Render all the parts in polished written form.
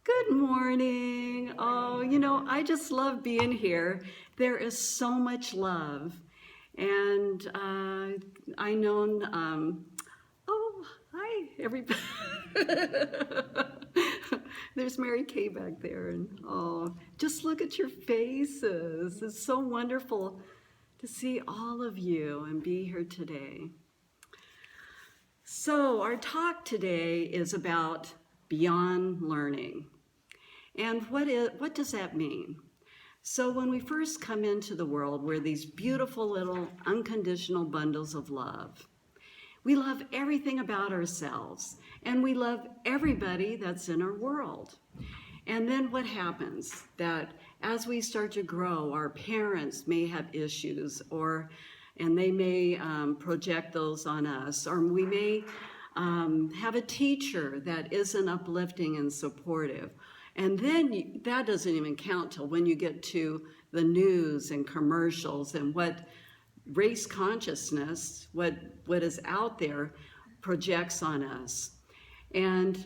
Good morning. Oh, I just love being here. There is so much love. And I know, oh, hi, everybody. There's Mary Kay back there. And oh, just look at your faces. It's so wonderful to see all of you and be here today. So, our talk today is about beyond learning. And what does that mean? So when we first come into the world, we're these beautiful little unconditional bundles of love. We love everything about ourselves, and we love everybody that's in our world. And then what happens? That as we start to grow, our parents may have issues, and they may project those on us, or we may have a teacher that isn't uplifting and supportive. And then that doesn't even count till when you get to the news and commercials and what race consciousness, what is out there, projects on us. And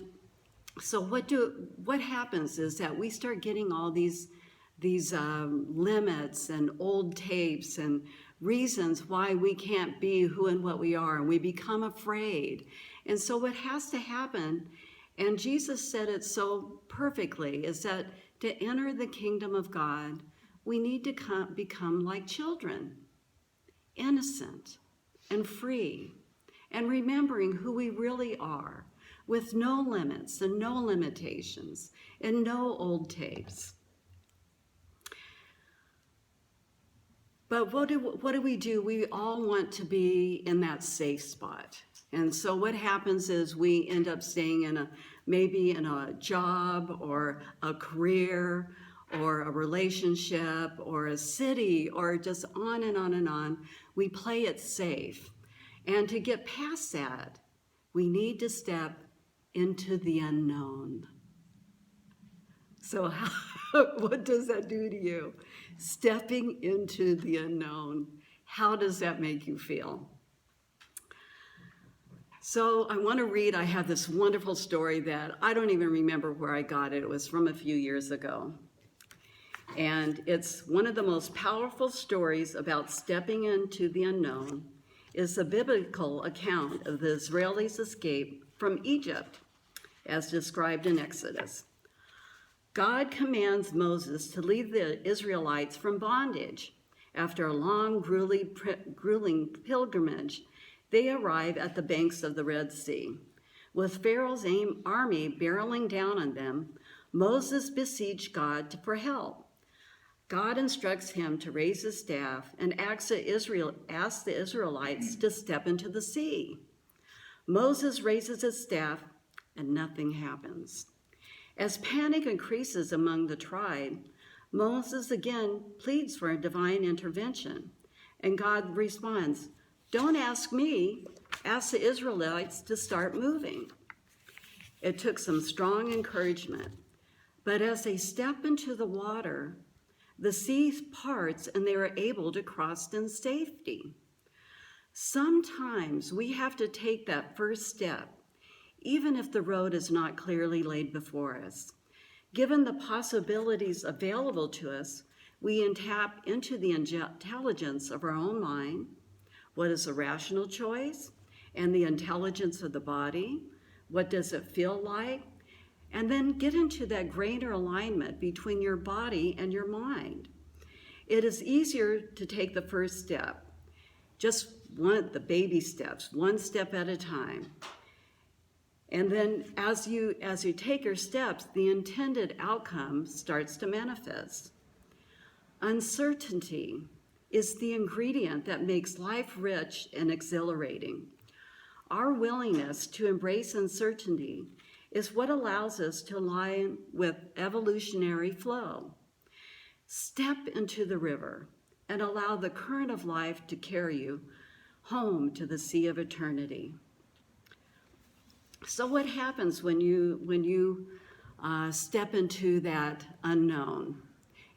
so what happens is that we start getting all these limits and old tapes and reasons why we can't be who and what we are, and we become afraid. And so what has to happen, and Jesus said it so perfectly, is that to enter the kingdom of God, we need to become like children, innocent and free, and remembering who we really are, with no limits and no limitations and no old tapes. But what do we do? We all want to be in that safe spot. And so what happens is we end up staying maybe in a job or a career or a relationship or a city or just on and on and on. We play it safe. And to get past that, we need to step into the unknown. So what does that do to you? Stepping into the unknown. How does that make you feel? So I want to read, I have this wonderful story that I don't even remember where I got it. It was from a few years ago. And it's one of the most powerful stories about stepping into the unknown is the biblical account of the Israelis' escape from Egypt, as described in Exodus. God commands Moses to lead the Israelites from bondage. After a long, grueling pilgrimage, they arrive at the banks of the Red Sea. With Pharaoh's army barreling down on them, Moses beseeched God for help. God instructs him to raise his staff and asks the Israelites to step into the sea. Moses raises his staff and nothing happens. As panic increases among the tribe, Moses again pleads for a divine intervention, and God responds, "Don't ask me, ask the Israelites to start moving." It took some strong encouragement, but as they step into the water, the sea parts and they are able to cross in safety. Sometimes we have to take that first step, even if the road is not clearly laid before us. Given the possibilities available to us, we tap into the intelligence of our own mind, what is a rational choice, and the intelligence of the body, what does it feel like, and then get into that greater alignment between your body and your mind. It is easier to take the first step, just the baby steps, one step at a time. And then as you take your steps, the intended outcome starts to manifest. Uncertainty is the ingredient that makes life rich and exhilarating. Our willingness to embrace uncertainty is what allows us to align with evolutionary flow. Step into the river and allow the current of life to carry you home to the sea of eternity. So what happens when you step into that unknown?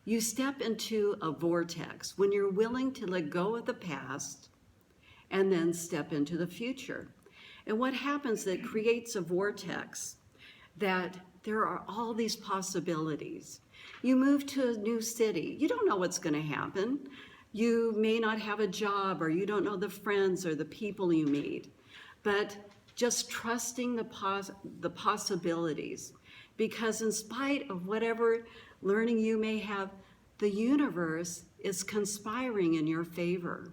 You step into a vortex when you're willing to let go of the past and then step into the future. And what happens, it creates a vortex that there are all these possibilities. You move to a new city. You don't know what's going to happen. You may not have a job, or you don't know the friends or the people you meet. But just trusting the possibilities. Because in spite of whatever learning you may have, the universe is conspiring in your favor.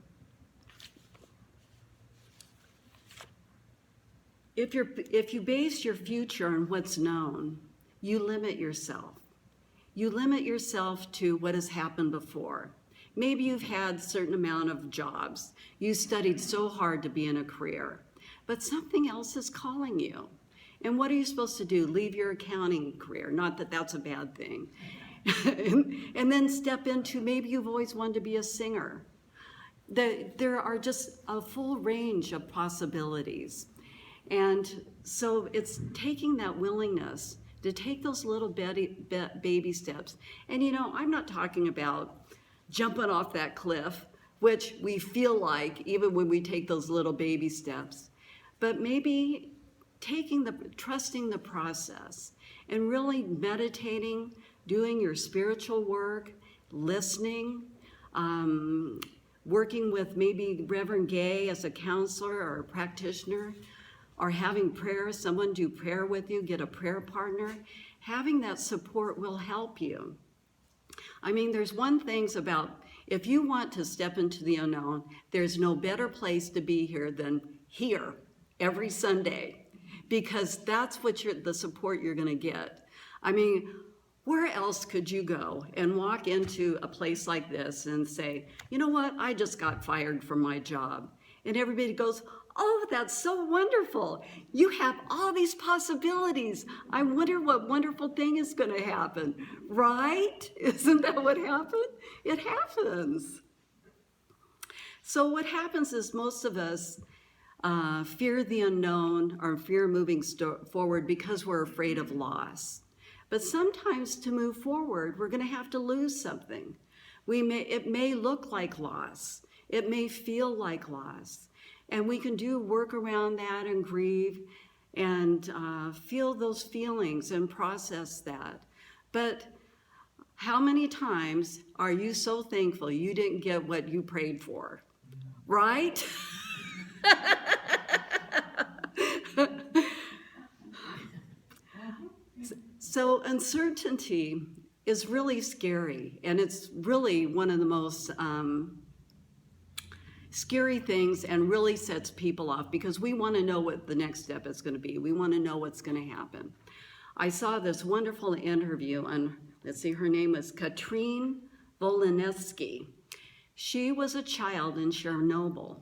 If you base your future on what's known, you limit yourself. You limit yourself to what has happened before. Maybe you've had a certain amount of jobs. You studied so hard to be in a career, but something else is calling you. And what are you supposed to do? Leave your accounting career. Not that that's a bad thing. and then step into, maybe you've always wanted to be a singer. There are just a full range of possibilities. And so it's taking that willingness to take those little baby steps. And I'm not talking about jumping off that cliff, which we feel like even when we take those little baby steps, but maybe trusting the process and really meditating, doing your spiritual work, listening, working with maybe Reverend Gay as a counselor or a practitioner, or having prayer, someone do prayer with you, get a prayer partner. Having that support will help you. I mean, there's one thing about, if you want to step into the unknown, there's no better place to be here than here every Sunday, because that's what the support you're going to get. I mean, where else could you go and walk into a place like this and say, you know what, I just got fired from my job. And everybody goes, oh, that's so wonderful. You have all these possibilities. I wonder what wonderful thing is going to happen, right? Isn't that what happened? It happens. So what happens is most of us fear the unknown or fear moving forward because we're afraid of loss. But sometimes to move forward, we're going to have to lose something. It may look like loss. It may feel like loss. And we can work around that and grieve and feel those feelings and process that. But how many times are you so thankful you didn't get what you prayed for? Right? So uncertainty is really scary, and it's really one of the most scary things, and really sets people off because we want to know what the next step is going to be. We want to know what's going to happen. I saw this wonderful interview on, her name was Katrine Volinesky. She was a child in Chernobyl.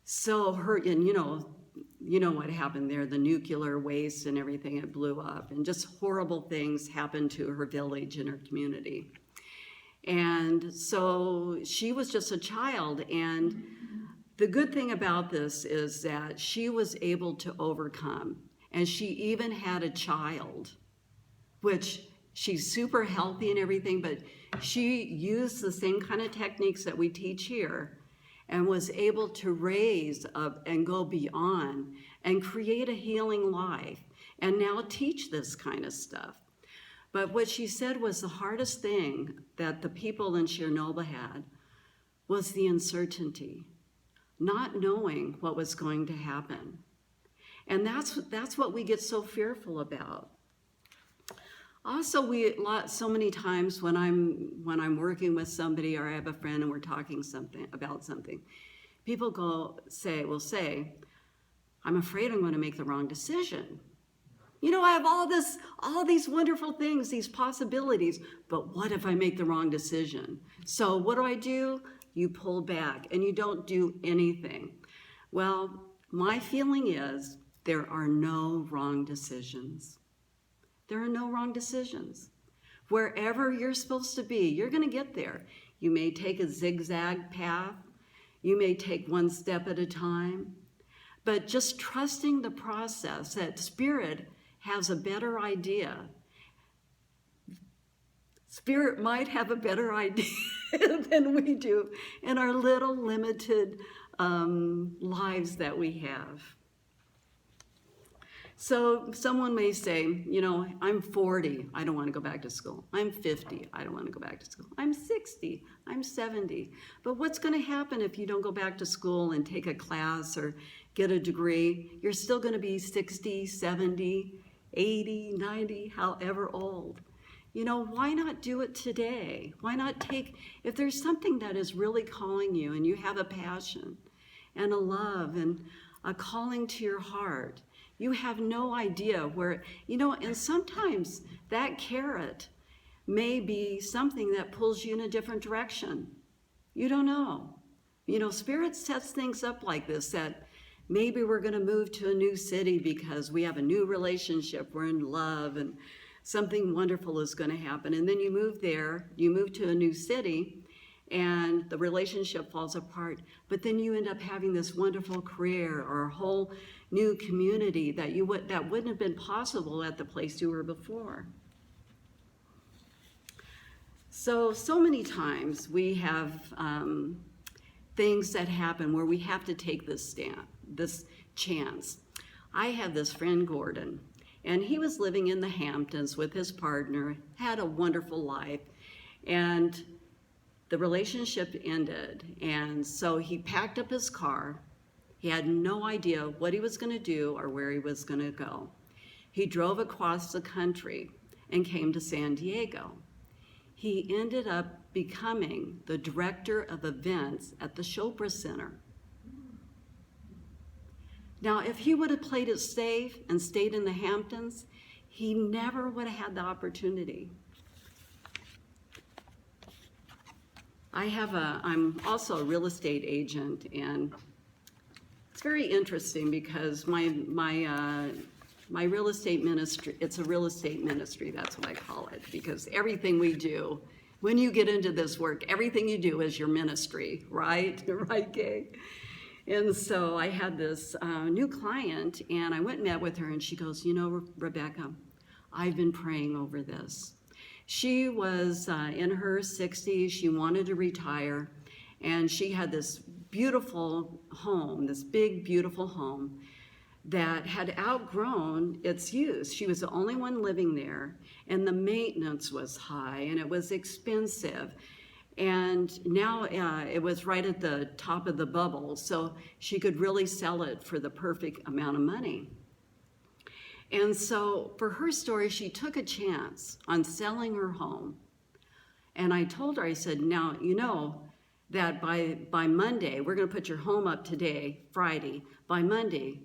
So and you know what happened there, the nuclear waste and everything, it blew up, and just horrible things happened to her village and her community. And so she was just a child, and the good thing about this is that she was able to overcome, and she even had a child, which she's super healthy and everything, but she used the same kind of techniques that we teach here and was able to raise up and go beyond and create a healing life and now teach this kind of stuff. But what she said was the hardest thing that the people in Chernobyl had was the uncertainty, not knowing what was going to happen. And that's what we get so fearful about. Also, so many times when I'm working with somebody or I have a friend and we're talking about something, people will say, I'm afraid I'm going to make the wrong decision. I have all these wonderful things, these possibilities, but what if I make the wrong decision? So what do? You pull back and you don't do anything. Well, my feeling is there are no wrong decisions. There are no wrong decisions. Wherever you're supposed to be, you're going to get there. You may take a zigzag path. You may take one step at a time. But just trusting the process, that Spirit has a better idea. Spirit might have a better idea than we do in our little limited lives that we have. So someone may say, you know, I'm 40, I don't want to go back to school. I'm 50, I don't want to go back to school. I'm 60, I'm 70. But what's going to happen if you don't go back to school and take a class or get a degree? You're still going to be 60, 70, 80, 90, however old. You know, why not do it today? Why not if there's something that is really calling you and you have a passion and a love and a calling to your heart, you have no idea where, you know, and sometimes that carrot may be something that pulls you in a different direction. You don't know. You know, Spirit sets things up like this, that maybe we're going to move to a new city because we have a new relationship, we're in love, and something wonderful is going to happen. And then you move there, you move to a new city, and the relationship falls apart. But then you end up having this wonderful career or a whole new community that wouldn't have been possible at the place you were before. So many times we have things that happen where we have to take this chance. I had this friend, Gordon, and he was living in the Hamptons with his partner, had a wonderful life, and the relationship ended. And so he packed up his car. He had no idea what he was going to do or where he was going to go. He drove across the country and came to San Diego. He ended up becoming the director of events at the Chopra Center. Now, if he would have played it safe and stayed in the Hamptons, he never would have had the opportunity. I'm also a real estate agent, and it's very interesting because my real estate ministry, it's a real estate ministry, that's what I call it, because everything we do, when you get into this work, everything you do is your ministry, right? Right, Gay? And so I had this new client, and I went and met with her, and she goes, you know, Rebecca, I've been praying over this. She was in her 60s, she wanted to retire, and she had this beautiful home, this big, beautiful home that had outgrown its use. She was the only one living there, and the maintenance was high, and it was expensive. And now it was right at the top of the bubble, so she could really sell it for the perfect amount of money. And so for her story, she took a chance on selling her home. And I told her, I said, now, you know that by Monday, we're going to put your home up today, Friday. By Monday,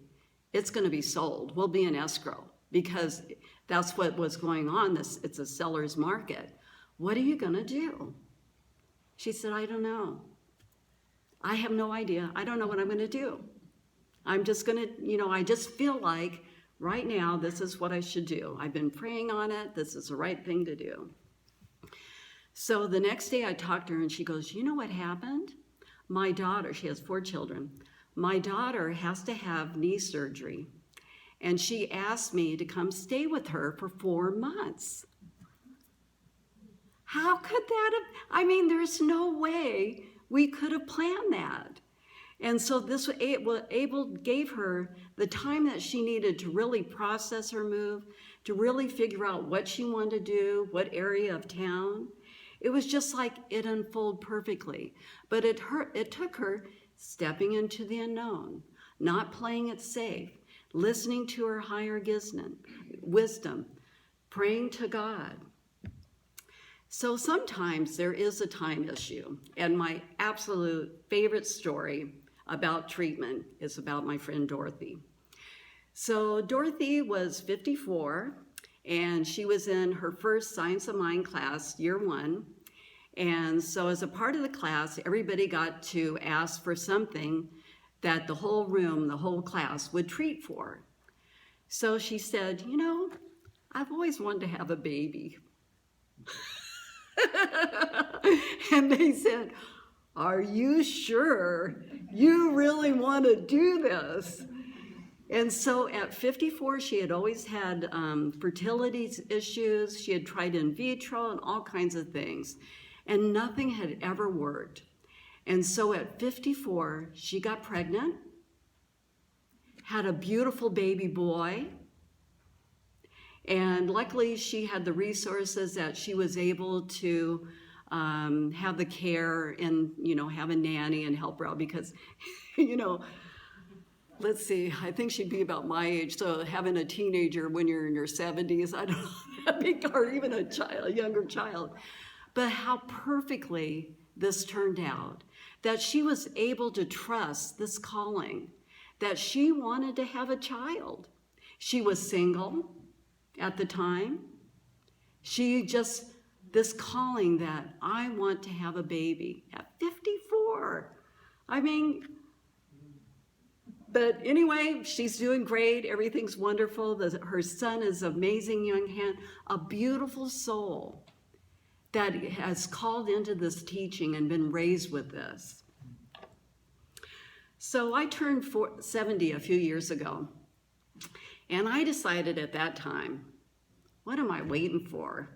it's going to be sold. We'll be in escrow because that's what was going on. It's a seller's market. What are you going to do? She said, I don't know. I have no idea. I don't know what I'm going to do. I'm just going to, you know, I just feel like right now, this is what I should do. I've been praying on it. This is the right thing to do. So the next day I talked to her and she goes, you know what happened? My daughter, she has 4 children. My daughter has to have knee surgery. And she asked me to come stay with her for 4 months. How could that have, I mean, there's no way we could have planned that. And so this gave her the time that she needed to really process her move, to really figure out what she wanted to do, what area of town. It was just like it unfolded perfectly. But it took her stepping into the unknown, not playing it safe, listening to her higher wisdom, praying to God. So sometimes there is a time issue. And my absolute favorite story about treatment is about my friend Dorothy. So Dorothy was 54, and she was in her first Science of Mind class, year 1. And so as a part of the class, everybody got to ask for something that the whole room, the whole class would treat for. So she said, you know, I've always wanted to have a baby. And they said, are you sure you really want to do this? And so at 54, she had always had fertility issues. She had tried in vitro and all kinds of things, and nothing had ever worked. And so at 54, she got pregnant, had a beautiful baby boy, And luckily she had the resources that she was able to have the care and, have a nanny and help her out because, let's see, I think she'd be about my age. So having a teenager when you're in your 70s, I don't know, or even a younger child. But how perfectly this turned out, that she was able to trust this calling, that she wanted to have a child. She was single at the time. This calling that I want to have a baby at 54. But anyway, she's doing great. Everything's wonderful. Her son is an amazing young man, a beautiful soul that has called into this teaching and been raised with this. So I turned 70 a few years ago, and I decided at that time, what am I waiting for?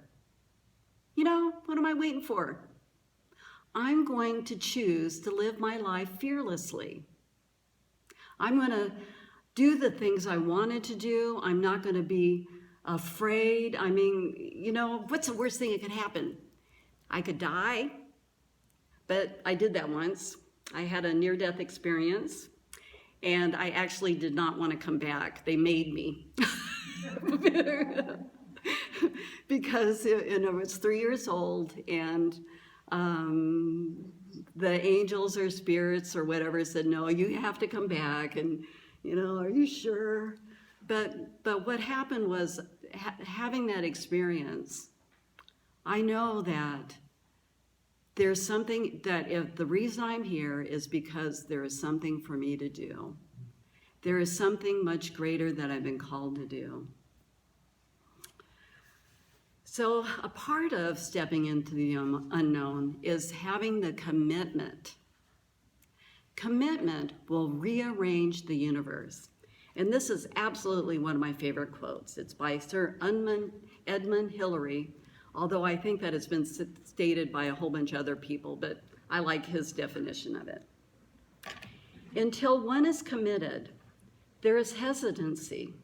What am I waiting for? I'm going to choose to live my life fearlessly. I'm going to do the things I wanted to do. I'm not going to be afraid. What's the worst thing that could happen? I could die, but I did that once. I had a near-death experience, and I actually did not want to come back. They made me. Because I was 3 years old, and the angels or spirits or whatever said, no, you have to come back, and, are you sure? But what happened was, having that experience, I know that there's something that if the reason I'm here is because there is something for me to do. There is something much greater that I've been called to do. So a part of stepping into the unknown is having the commitment. Commitment will rearrange the universe. And this is absolutely one of my favorite quotes. It's by Sir Edmund Hillary, although I think that it's been stated by a whole bunch of other people, but I like his definition of it. Until one is committed, there is hesitancy,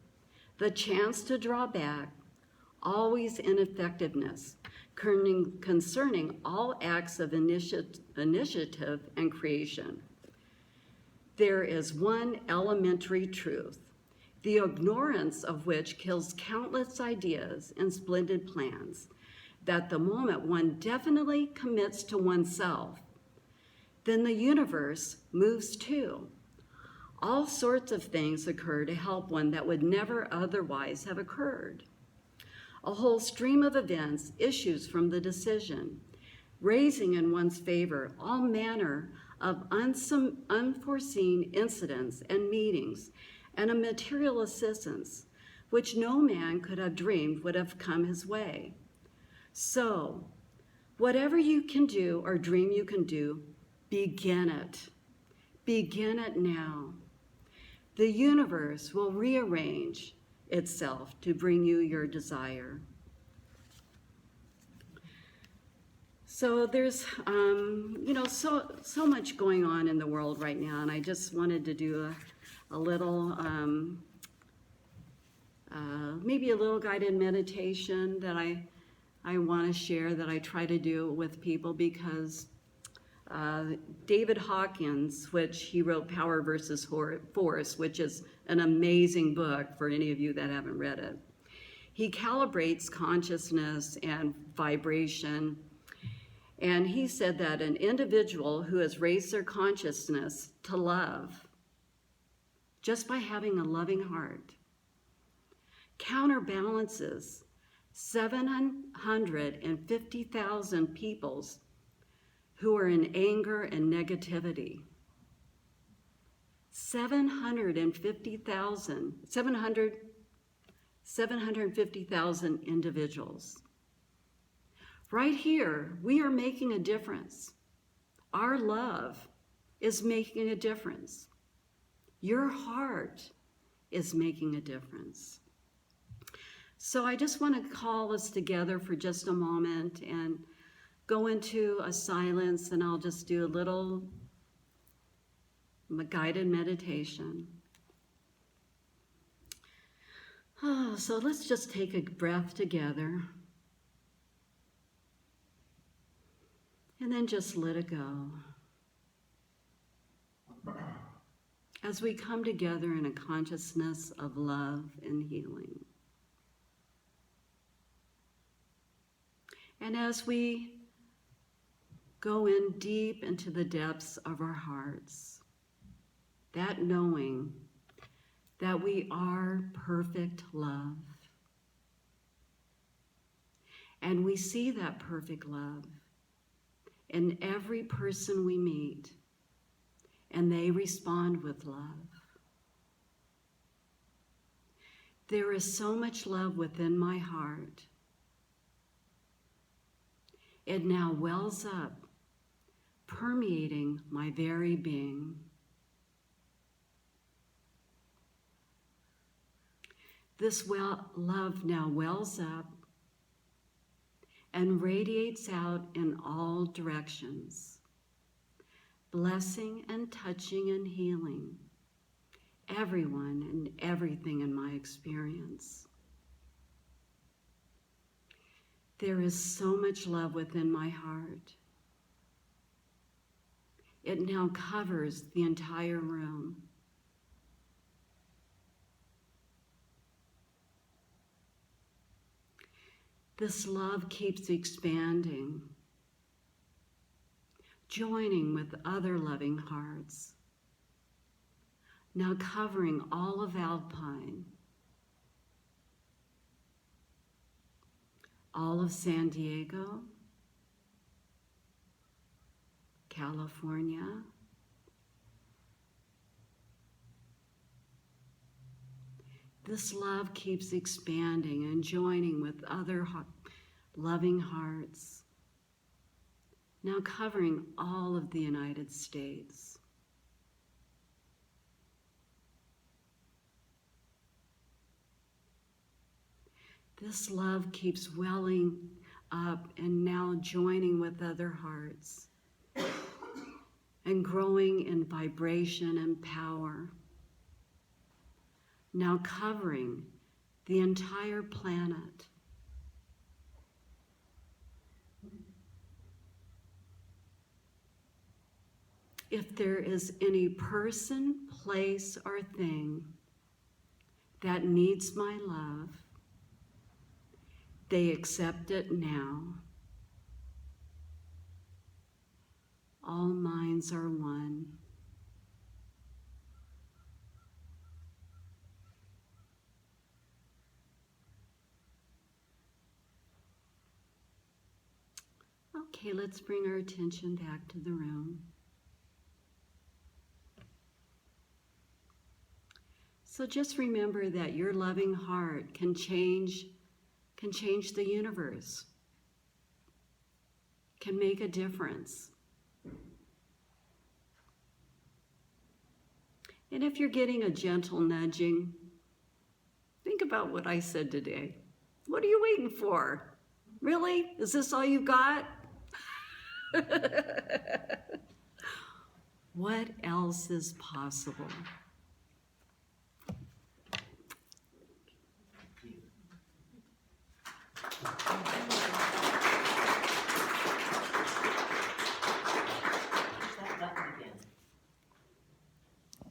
the chance to draw back, always ineffectiveness, concerning all acts of initiative and creation. There is one elementary truth, the ignorance of which kills countless ideas and splendid plans, that the moment one definitely commits to oneself, then the universe moves too. All sorts of things occur to help one that would never otherwise have occurred. A whole stream of events issues from the decision, raising in one's favor all manner of unforeseen incidents and meetings, and a material assistance which no man could have dreamed would have come his way. So, whatever you can do or dream you can do, begin it. Begin it now. The universe will rearrange itself to bring you your desire. So there's, so much going on in the world right now, and I just wanted to do a little, maybe a little guided meditation that I want to share, that I try to do with people, because David Hawkins, which he wrote Power versus Force, which is an amazing book for any of you that haven't read it. He calibrates consciousness and vibration, and he said that an individual who has raised their consciousness to love, just by having a loving heart, counterbalances 750,000 peoples who are in anger and negativity. 750,000 individuals. Right here, we are making a difference. Our love is making a difference. Your heart is making a difference. So I just want to call us together for just a moment and go into a silence, and I'll just do a little guided meditation. Oh, so let's just take a breath together. And then just let it go. As we come together in a consciousness of love and healing. And as we go in deep into the depths of our hearts, that knowing that we are perfect love. And we see that perfect love in every person we meet, and they respond with love. There is so much love within my heart. It now wells up, permeating my very being. This love now wells up and radiates out in all directions, blessing and touching and healing everyone and everything in my experience. There is so much love within my heart. It now covers the entire room. This love keeps expanding, joining with other loving hearts, now covering all of Alpine, all of San Diego, California, this love keeps expanding and joining with other loving hearts, now covering all of the United States. This love keeps welling up and now joining with other hearts and growing in vibration and power, now covering the entire planet. If there is any person, place, or thing that needs my love, they accept it now. All minds are one. Okay, let's bring our attention back to the room. So just remember that your loving heart can change the universe, can make a difference. And if you're getting a gentle nudging, think about what I said today. What are you waiting for? Really? Is this all you got? What else is possible?